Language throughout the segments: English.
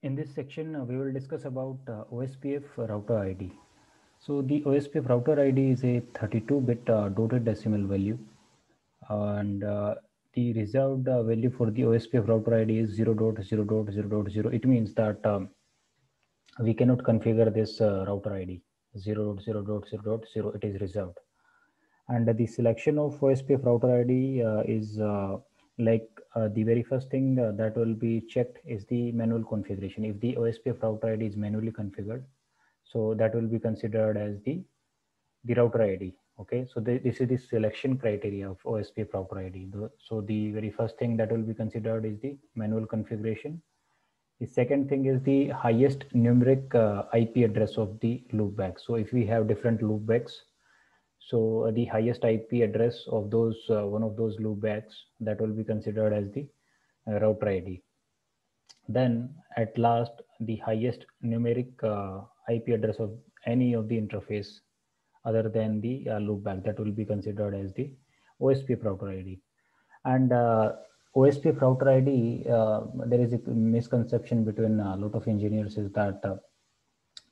In this section, we will discuss about OSPF router ID. So the OSPF router ID is a 32-bit dotted decimal value, and the reserved value for the OSPF router ID is 0.0.0.0. It means that we cannot configure this router ID 0.0.0.0. It is reserved, and the selection of OSPF router ID is the very first thing that will be checked is the manual configuration. If the OSPF router ID is manually configured, so that will be considered as the router ID. Okay, so this is the selection criteria of OSPF router ID. So the very first thing that will be considered is the manual configuration. The second thing is the highest numeric IP address of the loopback. So if we have different loopbacks, so the highest IP address of those one of those loopbacks, that will be considered as the router ID. Then at last, the highest numeric IP address of any of the interface other than the loopback, that will be considered as the OSPF router ID. And OSPF router ID, there is a misconception between a lot of engineers is that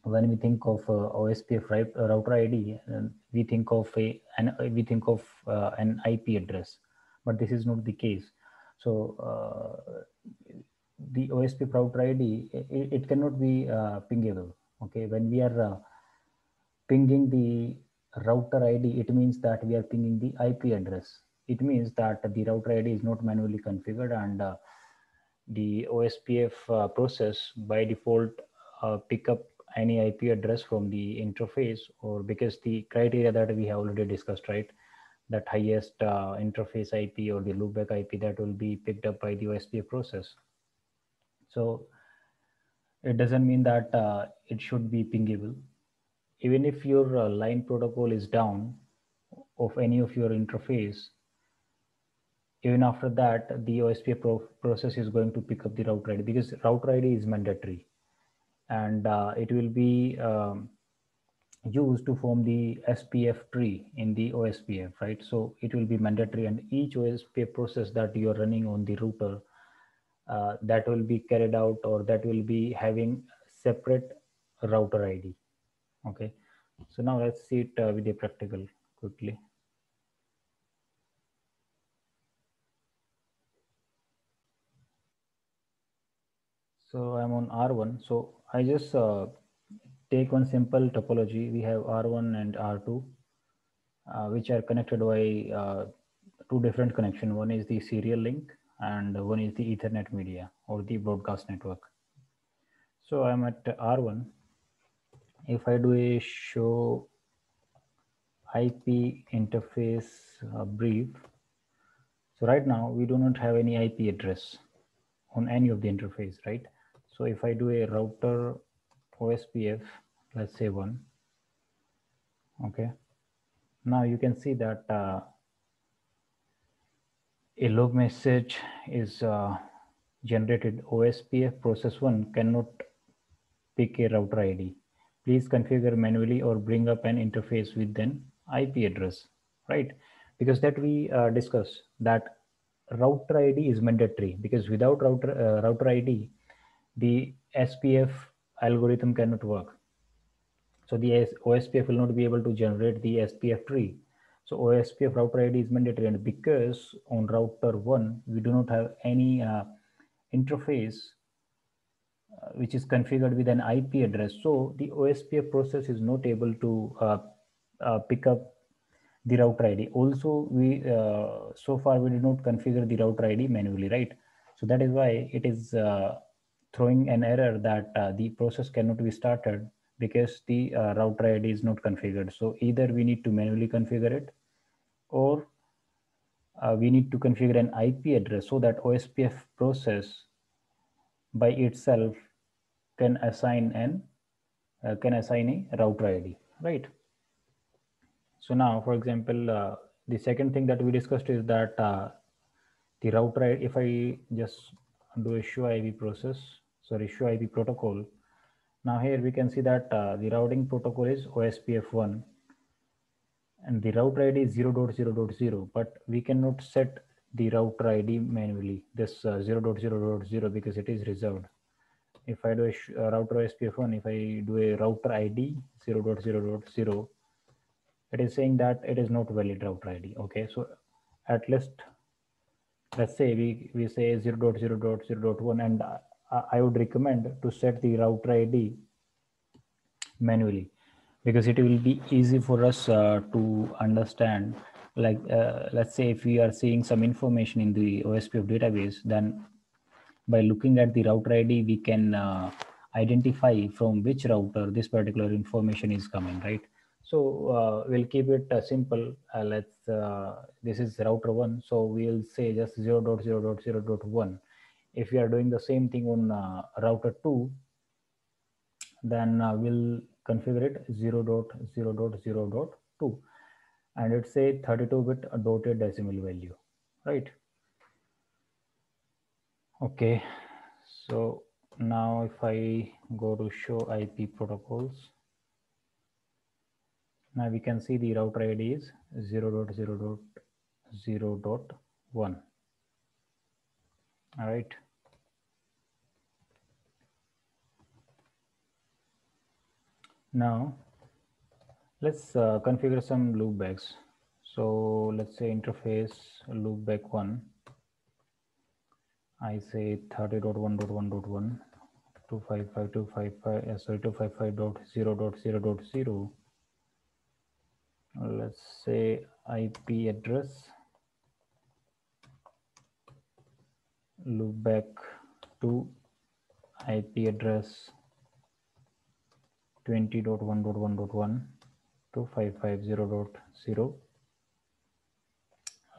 when we think of OSPF router ID, we think of an IP address, but this is not the case. So the OSPF router ID, it cannot be pingable. Okay, when we are pinging the router ID, it means that we are pinging the IP address. It means that the router ID is not manually configured, and the OSPF process by default pick up any IP address from the interface, or because the criteria that we have already discussed, right? That highest interface IP or the loopback IP, that will be picked up by the OSPF process. So it doesn't mean that it should be pingable. Even if your line protocol is down of any of your interface, even after that, the OSPF process is going to pick up the router ID, because router ID is mandatory, and it will be used to form the SPF tree in the OSPF, right? So it will be mandatory, and each OSPF process that you are running on the router, that will be carried out, or that will be having separate router ID. Okay, so now let's see it with the practical quickly. So I'm on R1. So I just take one simple topology. We have R1 and R2, which are connected by two different connection. One is the serial link, and one is the Ethernet media or the broadcast network. So I'm at R1. If I do a show IP interface brief, so right now we do not have any IP address on any of the interface, right? So if I do a router OSPF, let's say 1, okay, now you can see that a log message is generated. OSPF process 1 cannot pick a router ID. Please configure manually or bring up an interface with an IP address, right? Because that we discussed that router ID is mandatory, because without router ID, the SPF algorithm cannot work. So the OSPF will not be able to generate the SPF tree. So OSPF router ID is mandatory, and because on router 1 we do not have any interface which is configured with an IP address, so the OSPF process is not able to pick up the router ID. Also, we so far we did not configure the router ID manually, right? So that is why it is throwing an error that the process cannot be started because the router ID is not configured. So either we need to manually configure it, or we need to configure an IP address so that OSPF process by itself can assign a router ID, right? So now, for example, the second thing that we discussed is that the router, if I just do a show IP process, sorry, show IP protocol. Now here we can see that the routing protocol is OSPF1, and the router ID is 0.0.0, but we cannot set the router ID manually, this 0.0.0, because it is reserved. if I do a router OSPF1, if I do a router ID 0.0.0, it is saying that it is not valid router ID. Okay, so at least let's say we say 0.0.0.1, and I would recommend to set the router ID manually, because it will be easy for us to understand. Like let's say if we are seeing some information in the OSPF database, then by looking at the router ID we can identify from which router this particular information is coming, right? So we'll keep it simple. Let's this is router 1, so we'll say just 0.0.0.1. If we are doing the same thing on router 2, then we'll configure it 0.0.0.2, and it's a 32-bit dotted decimal value, right? Okay, so now if I go to show IP protocols, now we can see the router ID is 0.0.0.1. All right. Now let's configure some loopbacks. So let's say interface loopback 1. I say 30.1.1.1, 255.255, sorry, 255.0.0.0. Let's say IP address loopback to IP address 20.1.1.1 to 550.0.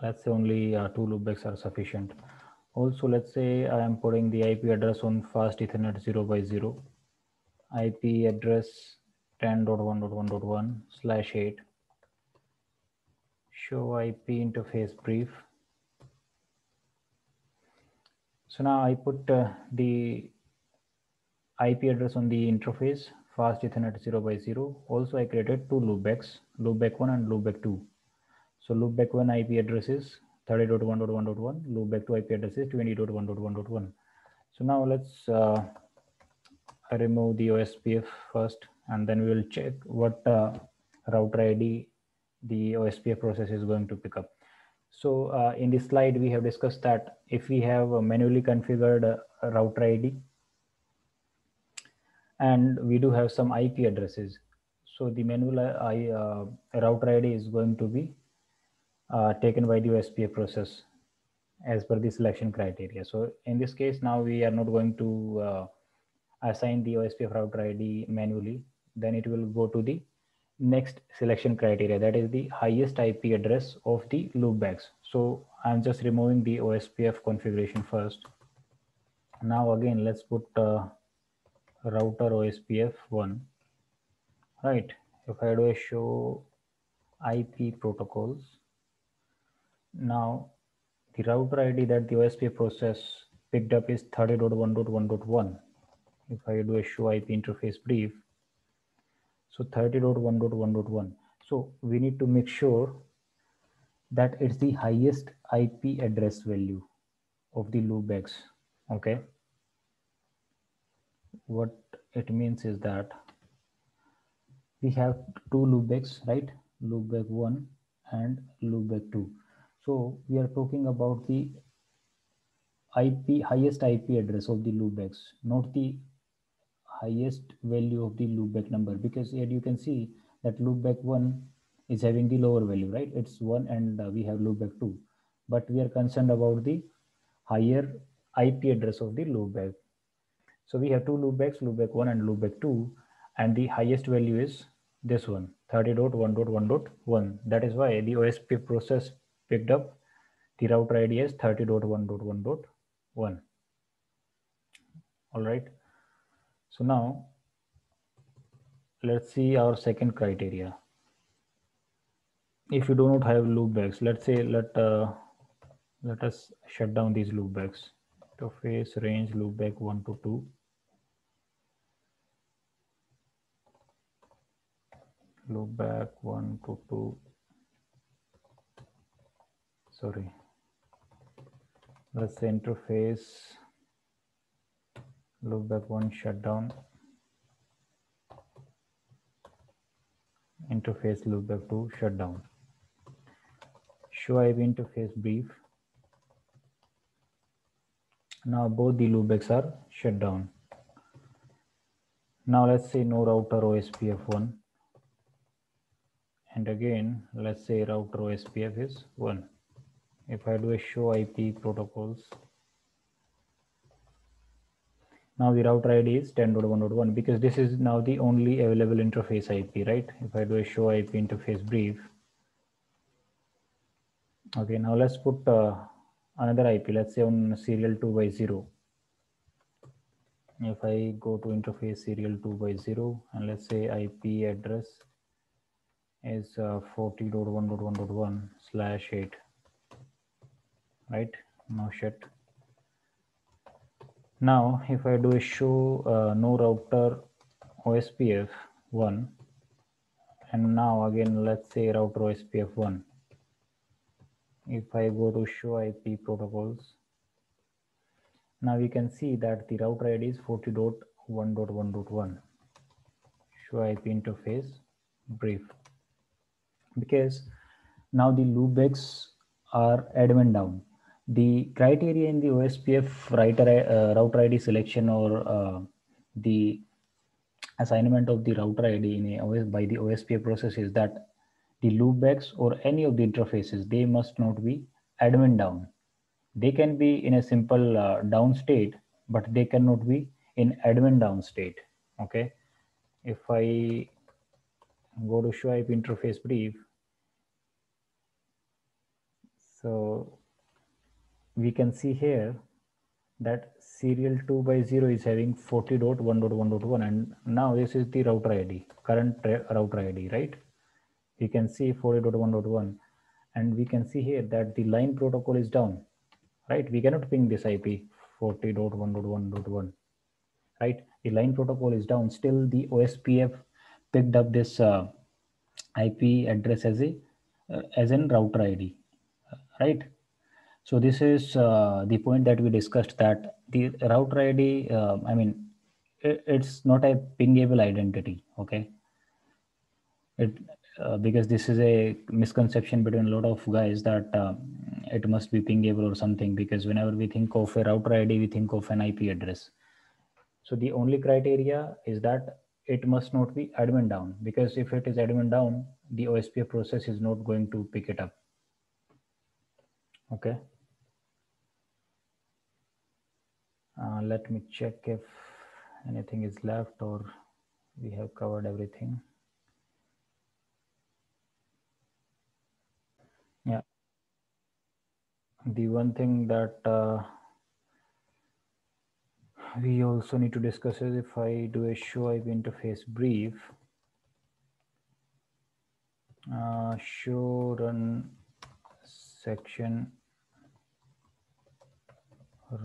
Let's say only 2 loopbacks are sufficient. Also, let's say I am putting the IP address on fast Ethernet 0x0, IP address 10.1.1.1/8, show IP interface brief. So now I put the IP address on the interface fast Ethernet 0x0. Also, I created 2 loopbacks, loopback 1 and loopback 2. So loopback 1 IP address is 30.1.1.1, loopback 2 IP address is 20.1.1.1. So now let's remove the OSPF first, and then we will check what router ID the OSPF process is going to pick up. So in this slide, we have discussed that if we have a manually configured router ID, and we do have some IP addresses, so the manual router ID is going to be taken by the OSPF process as per the selection criteria. So in this case, now we are not going to assign the OSPF router ID manually. Then it will go to the next selection criteria, that is the highest IP address of the loopbacks. So I'm just removing the OSPF configuration first. Now again, let's put router OSPF 1, right? If I do a show IP protocols, now the router ID that the OSPF process picked up is 30.1.1.1. If I do a show IP interface brief, so 30.1.1.1. So we need to make sure that it's the highest IP address value of the loopbacks. Okay. What it means is that we have 2 loopbacks, right? Loopback 1 and loopback 2. So we are talking about the highest IP address of the loopbacks, not the highest value of the loopback number, because here you can see that loopback 1 is having the lower value, right? It's 1, and we have loopback 2, but we are concerned about the higher IP address of the loopback. So we have 2 loopbacks, loopback 1 and loopback 2, and the highest value is this one, 30.1.1.1. That is why the OSPF process picked up the router ID as 30.1.1.1. All right. So now let's see our second criteria. If you do not have loopbacks, let's say let us shut down these loopbacks. Interface range loopback 1 to 2. Loopback 1 to 2. Sorry. Let's say interface loopback 1 shutdown, interface loopback 2 shutdown. Show IP interface brief. Now both the loopbacks are shut down. Now let's say no router OSPF1, and again let's say router OSPF is 1. If I do a show IP protocols, now the router ID is 10.1.1 because this is now the only available interface IP, right? If I do a show IP interface brief, okay, now let's put another IP, let's say on serial 2x0. If I go to interface serial 2x0 and let's say IP address is 40.1.1.1/8, right? Now shut. Now if I do a show no router OSPF 1, and now again let's say router OSPF 1. If I go to show IP protocols, now we can see that the router ID is 40.1.1.1. Show IP interface brief, because now the loopbacks are admin down. The criteria in the OSPF router ID selection or the assignment of the router ID in by the OSPF process is that the loopbacks or any of the interfaces, they must not be admin down. They can be in a simple down state, but they cannot be in admin down state. Okay. If I go to show IP interface brief, so we can see here that serial 2x0 is having 40.1.1.1, and now this is the router ID, current router ID, right? We can see 40.1.1, and we can see here that the line protocol is down, right? We cannot ping this IP 40.1.1.1, right? The line protocol is down. Still the OSPF picked up this IP address as an router ID, right? So this is the point that we discussed, that the router ID, I mean, it's not a pingable identity, okay? Because this is a misconception between a lot of guys that it must be pingable or something, because whenever we think of a router ID, we think of an IP address. So the only criteria is that it must not be admin down, because if it is admin down, the OSPF process is not going to pick it up. Okay. Let me check if anything is left or we have covered everything. Yeah. The one thing that we also need to discuss is, if I do a show IP interface brief, show run section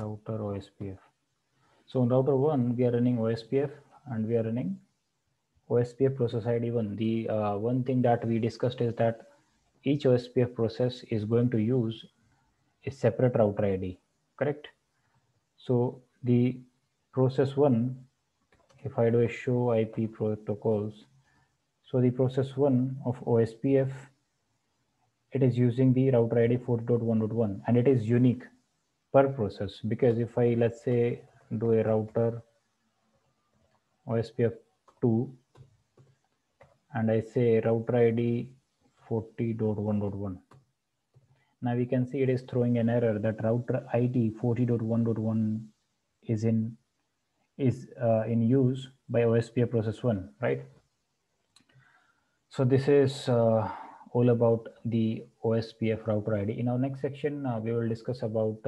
router OSPF. So on router 1, we are running OSPF and we are running OSPF process ID 1. The one thing that we discussed is that each OSPF process is going to use a separate router ID, correct? So the process 1, if I do a show IP protocols, so the process 1 of OSPF, it is using the router ID 40.1.1, and it is unique per process, because if I, let's say, do a router OSPF 2 and I say router ID 40.1.1, now we can see it is throwing an error that router ID 40.1.1 is in use by OSPF process 1, right? So this is all about the OSPF router ID. In our next section, we will discuss about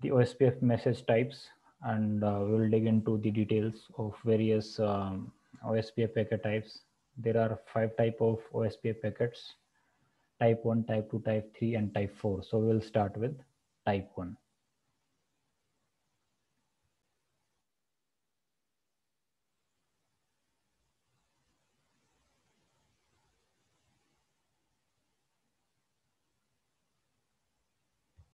the OSPF message types, and we will dig into the details of various OSPF packet types. There are 5 types of OSPF packets: type 1, type 2, type 3, and type 4. So we will start with type 1.